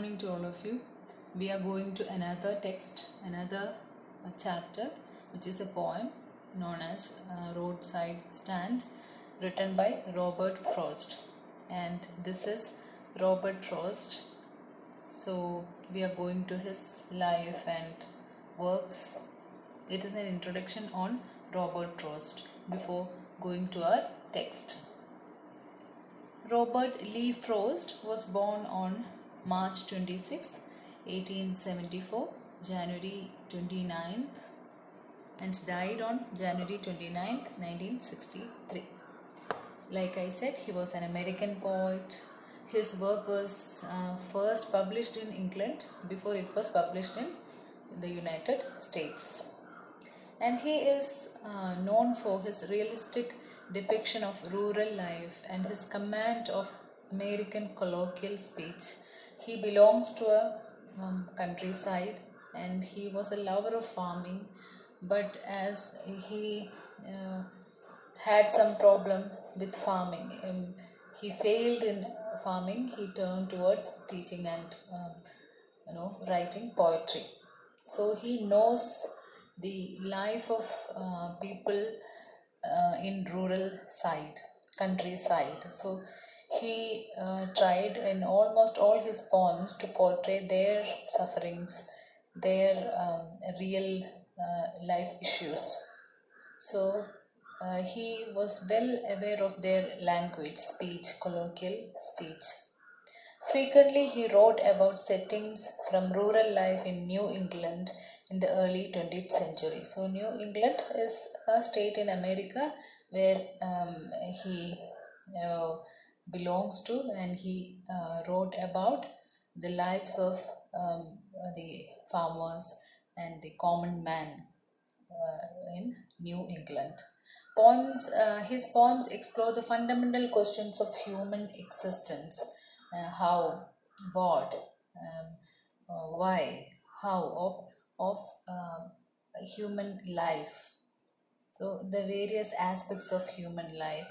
morning to all of you. We are going to another text, another chapter, which is a poem known as Roadside Stand, written by Robert Frost. And this is Robert Frost. So we are going to his life and works. It is an introduction on Robert Frost before going to our text. Robert Lee Frost was born on March 26, 1874, January 29th, and died on January 29th, 1963. Like I said, he was an American poet. His work was first published in England before it was published in the United States. And he is known for his realistic depiction of rural life and his command of American colloquial speech. He belongs to a countryside and he was a lover of farming, but as he had some problem with farming, he failed in farming, he turned towards teaching and writing poetry. So he knows the life of people in rural side, countryside. So he tried in almost all his poems to portray their sufferings, their real life issues. So he was well aware of their language, speech, colloquial speech. Frequently, he wrote about settings from rural life in New England in the early 20th century. So, New England is a state in America where he belongs to, and he wrote about the lives of the farmers and the common man in New England. His poems explore the fundamental questions of human existence. How, what, why, how of human life. So the various aspects of human life,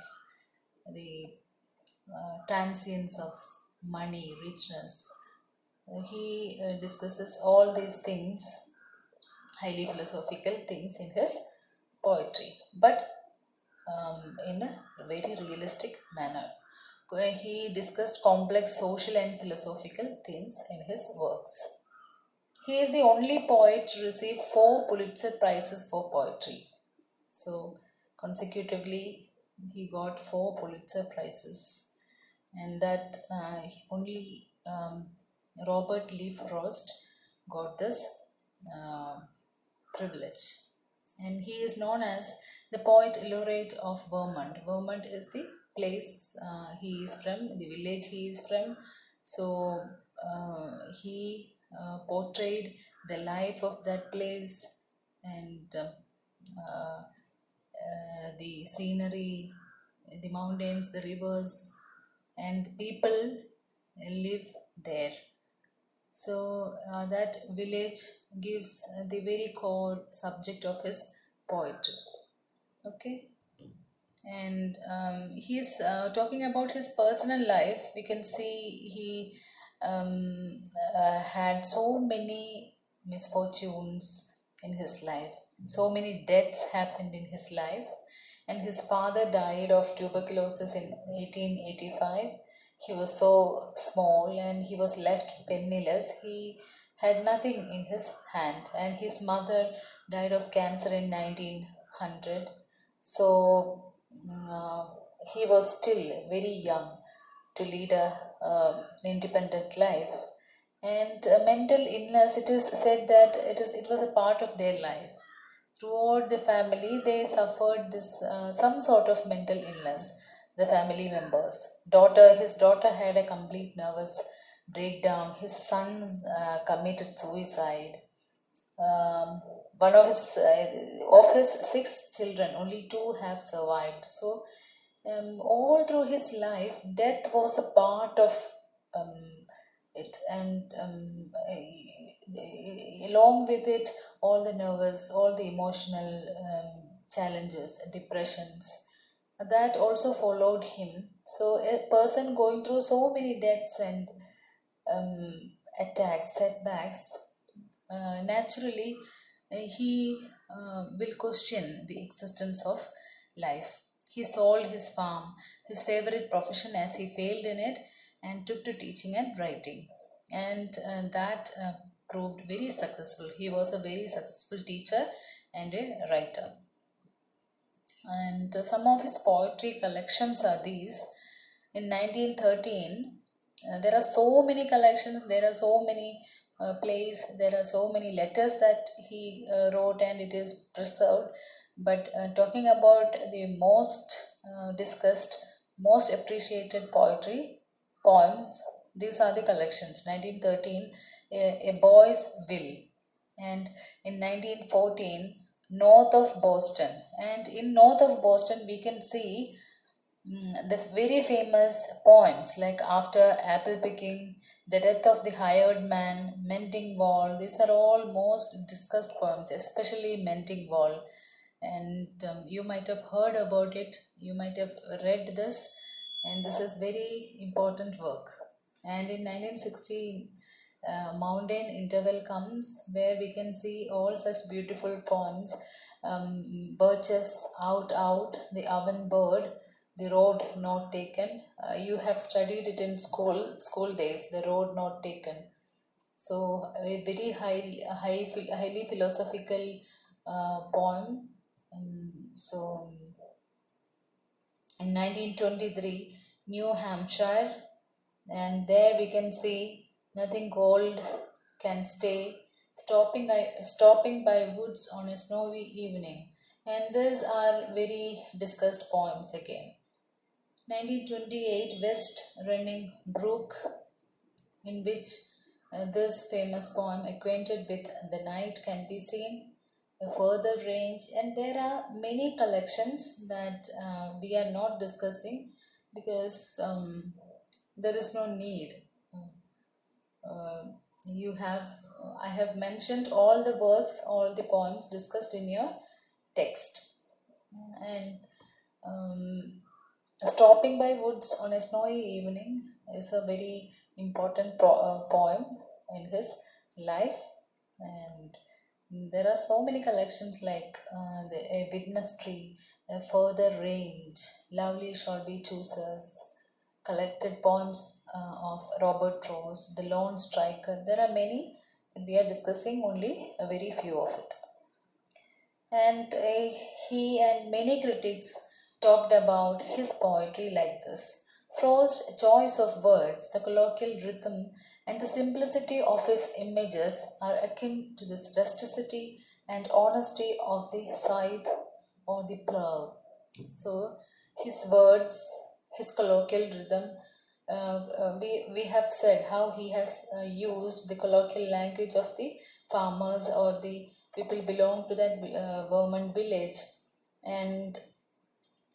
the transience of money, richness. He discusses all these things, highly philosophical things, in his poetry, but in a very realistic manner. He discussed complex social and philosophical themes in his works. He is the only poet to receive 4 Pulitzer Prizes for poetry. So, consecutively, he got 4 Pulitzer Prizes, and that only Robert Lee Frost got this privilege. And he is known as the Poet Laureate of Vermont. Vermont is the place he is from, the village he is from. So he portrayed the life of that place and the scenery, the mountains, the rivers, and the people live there. So that village gives the very core subject of his poetry. Okay. And he's talking about his personal life. We can see he had so many misfortunes in his life. So many deaths happened in his life. And his father died of tuberculosis in 1885. He was so small and he was left penniless. He had nothing in his hand. And his mother died of cancer in 1900. So he was still very young to lead an independent life. And mental illness, it is said that it was a part of their life. Throughout the family, they suffered this some sort of mental illness. The family members. His daughter had a complete nervous breakdown. His sons committed suicide. One of his 6 children, only 2 have survived. So all through his life, death was a part of it, and along with it, all the nervous, all the emotional challenges, depressions, that also followed him. So a person going through so many deaths and attacks, setbacks, naturally he will question the existence of life. He sold his farm, his favorite profession, as he failed in it, and took to teaching and writing. And that proved very successful. He was a very successful teacher and a writer. And some of his poetry collections are these. In 1913, there are so many collections, there are so many plays, there are so many letters that he wrote, and it is preserved. But talking about the most discussed, most appreciated poems, these are the collections. 1913, A Boy's Will, and in 1914, North of Boston. And in North of Boston, we can see the very famous poems like After Apple Picking, The Death of the Hired Man, Mending Wall. These are all most discussed poems, especially Mending Wall. And you might have heard about it, you might have read this, and this is very important work. And in 1916, Mountain Interval comes, where we can see all such beautiful poems. Birches, Out, The Oven Bird, The Road Not Taken. You have studied it in school days, The Road Not Taken. So a very highly philosophical poem. So in 1923, New Hampshire, and there we can see Nothing Gold Can Stay, Stopping by Woods on a Snowy Evening. And these are very discussed poems again. 1928, West Running Brook, in which this famous poem, Acquainted with the Night, can be seen. A Further Range, and there are many collections that we are not discussing because there is no need. I have mentioned all the works, all the poems discussed in your text. And Stopping by Woods on a Snowy Evening is a very important poem in his life. And there are so many collections like A Witness Tree, A Further Range, Lovely Shall Be Choosers, collected poems of Robert Rose, The Lone Striker. There are many, but we are discussing only a very few of it. And he and many critics talked about his poetry like this. Frost's choice of words, the colloquial rhythm, and the simplicity of his images are akin to the rusticity and honesty of the scythe or the plough. So, his words, his colloquial rhythm, we have said how he has used the colloquial language of the farmers or the people belong to that Vermont village, and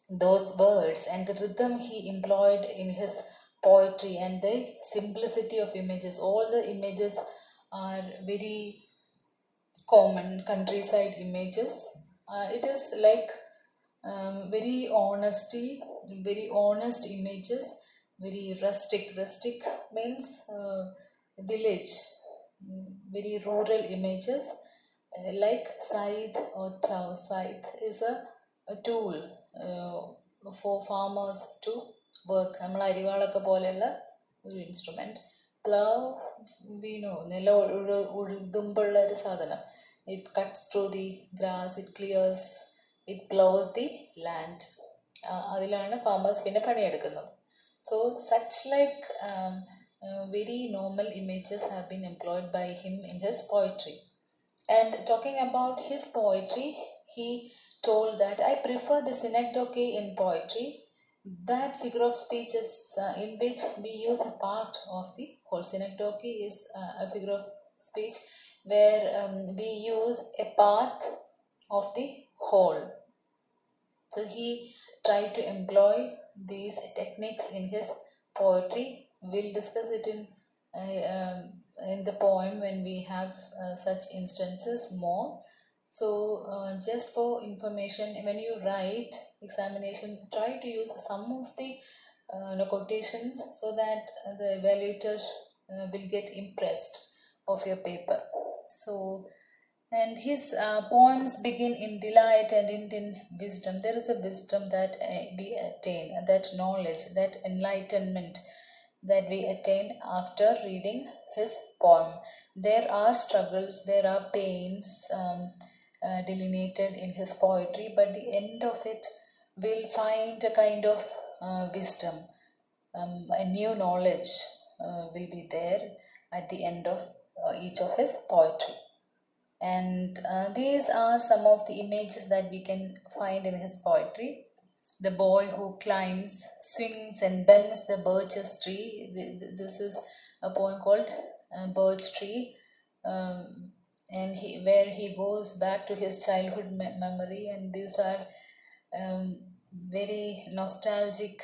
those words and the rhythm he employed in his poetry and the simplicity of images. All the images are very common countryside images. It is like very honest images, very rustic. Rustic means village, very rural images, like scythe or plough. Scythe is a tool for farmers to work. നമ്മൾ അരിവാളൊക്കെ പോലെയുള്ള ഒരു instrument. പ്ലവ് we know, നില ഉഴുതുമ്പുള്ള ഒരു സാധനം. It cuts through the grass, it clears, it ploughs the land. അതിലാണ് farmers പിന്നെ പണിയെടുക്കുന്നത്. So such like very normal images have been employed by him in his poetry. And talking about his poetry, he told that I prefer the synecdoche in poetry, that figure of speech is in which we use a part of the whole. Synecdoche is a figure of speech where we use a part of the whole. So he tried to employ these techniques in his poetry. We'll discuss it in the poem when we have such instances more. So just for information, when you write examination, try to use some of the quotations so that the evaluator will get impressed of your paper. So, and his poems begin in delight and end in wisdom. There is a wisdom that we attain, that knowledge, that enlightenment that we attain after reading his poem. There are struggles, there are pains delineated in his poetry, but the end of it will find a kind of wisdom, a new knowledge will be there at the end of each of his poetry. And these are some of the images that we can find in his poetry. The boy who climbs, swings and bends the birch's tree. This is a poem called Birch Tree, and where he goes back to his childhood memory, and these are very nostalgic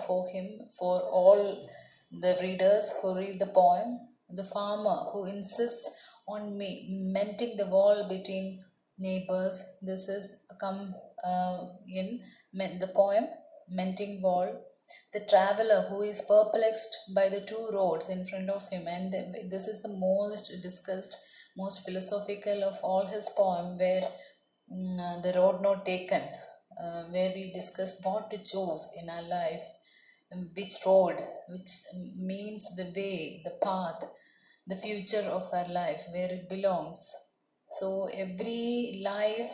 for him, for all the readers who read the poem. The farmer who insists on mending the wall between neighbors. This is come in the poem Mending Wall. The traveler who is perplexed by the two roads in front of him, and this is the most discussed, most philosophical of all his poem, where the road not taken, where we discussed what to choose in our life, which road, which means the way, the path, the future of our life, where it belongs. So every life,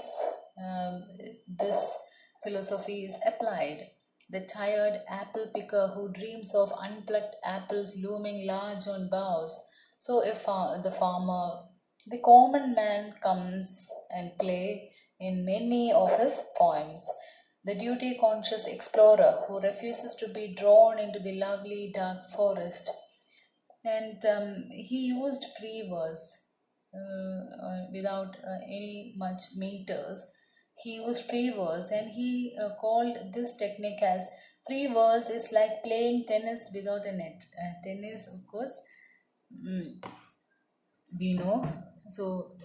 this philosophy is applied. The tired apple picker who dreams of unplucked apples looming large on boughs. So the farmer, the common man comes and play in many of his poems. The duty-conscious explorer who refuses to be drawn into the lovely dark forest. And he used free verse without any much meters. He used free verse, and he called this technique as free verse is like playing tennis without a net. Tennis, of course, we know. So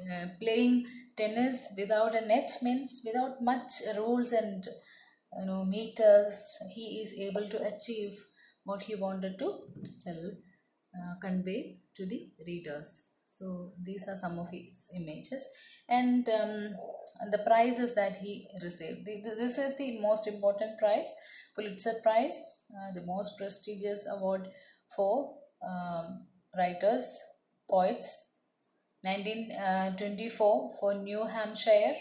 playing tennis without a net means without much rules and meters, he is able to achieve what he wanted to tell, convey to the readers. So these are some of his images, and the prizes that he received. This is the most important prize, Pulitzer Prize, the most prestigious award for writers, poets. 1924 for New Hampshire,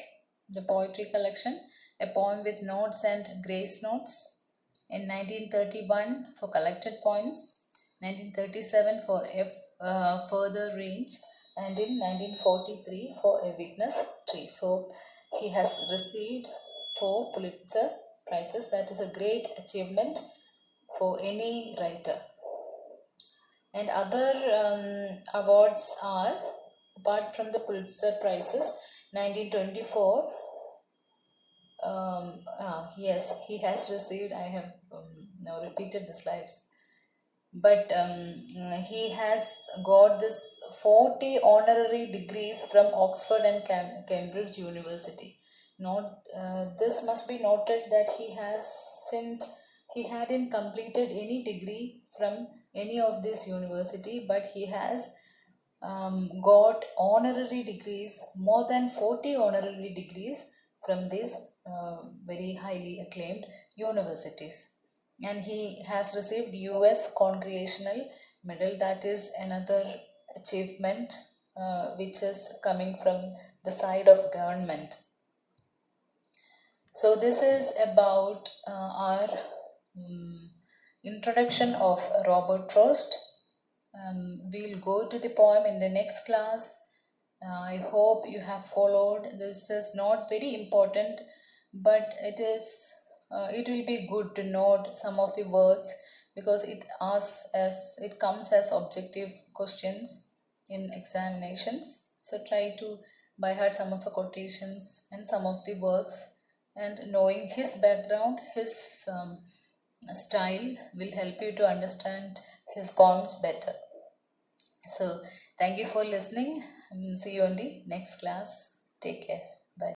the poetry collection, a poem with notes and grace notes. In 1931 for collected poems. 1937 for further range, and in 1943 for a witness tree. So he has received 4 Pulitzer prizes. That is a great achievement for any writer. And other awards are, apart from the Pulitzer prizes, 1924, yes, he has received, I have now repeated the slides, but he has got this 40 honorary degrees from Oxford and Cambridge University. This must be noted that he hadn't completed any degree from any of this university, but he has got honorary degrees, more than 40 honorary degrees from these very highly acclaimed universities. And he has received US Congressional Medal. That is another achievement which is coming from the side of government. So this is about our introduction of Robert Frost. We'll go to the poem in the next class. I hope you have followed. This is not very important, but it will be good to note some of the words, because it comes as objective questions in examinations. So try to by heart some of the quotations and some of the works, and knowing his background, his style will help you to understand his poems better. So thank you for listening. See you in the next class. Take care. Bye.